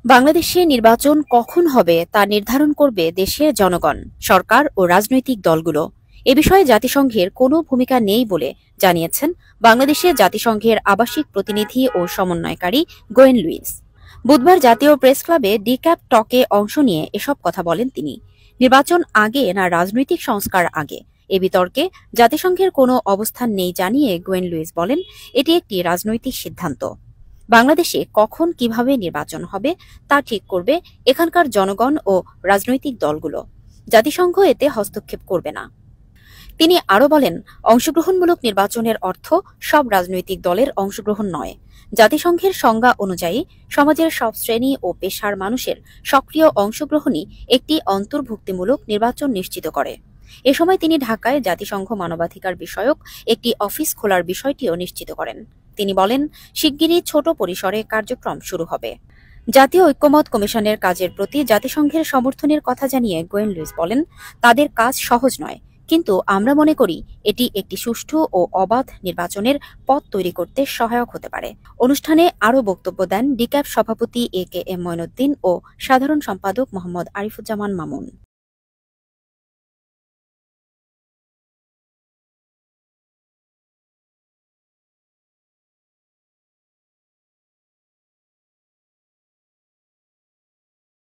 বাংলাদেশে নির্বাচন কখন হবে তা নির্ধারণ করবে দেশের জনগণ, সরকার ও রাজনৈতিক দলগুলো। এ বিষয়ে জাতিসংঘের কোনো ভূমিকা নেই বলে জানিয়েছেন বাংলাদেশে জাতিসংঘের আবাসিক প্রতিনিধি ও সমন্বয়কারী গোয়েন লুইস। বুধবার জাতীয় প্রেস ক্লাবে ডিক্যাপ টকে অংশ নিয়ে এসব কথা বলেন তিনি। নির্বাচন আগে না রাজনৈতিক সংস্কার আগে, এ বিতর্কে জাতিসংঘের কোনো অবস্থান নেই জানিয়ে গোয়েন লুইস বলেন, এটি একটি রাজনৈতিক সিদ্ধান্ত। বাংলাদেশে কখন কিভাবে নির্বাচন হবে তা ঠিক করবে এখানকার জনগণ ও রাজনৈতিক দলগুলো। জাতিসংঘ এতে হস্তক্ষেপ করবে না। তিনি আরও বলেন, অংশগ্রহণমূলক নির্বাচনের অর্থ সব রাজনৈতিক দলের অংশগ্রহণ নয়। জাতিসংঘের সংজ্ঞা অনুযায়ী সমাজের সব শ্রেণী ও পেশার মানুষের সক্রিয় অংশগ্রহণই একটি অন্তর্ভুক্তিমূলক নির্বাচন নিশ্চিত করে। এ সময় তিনি ঢাকায় জাতিসংঘ মানবাধিকার বিষয়ক একটি অফিস খোলার বিষয়টিও নিশ্চিত করেন। তিনি বলেন, শিগগিরই ছোট পরিসরে কার্যক্রম শুরু হবে। জাতীয় ঐক্যমত কমিশনের কাজের প্রতি জাতিসংঘের সমর্থনের কথা জানিয়ে গোয়েন লুইস বলেন, তাদের কাজ সহজ নয়, কিন্তু আমরা মনে করি এটি একটি সুষ্ঠু ও অবাধ নির্বাচনের পথ তৈরি করতে সহায়ক হতে পারে। অনুষ্ঠানে আরও বক্তব্য দেন ডিক্যাপ সভাপতি এ কে এম মঈনুদ্দিন ও সাধারণ সম্পাদক মোহাম্মদ আরিফুজ্জামান মামুন।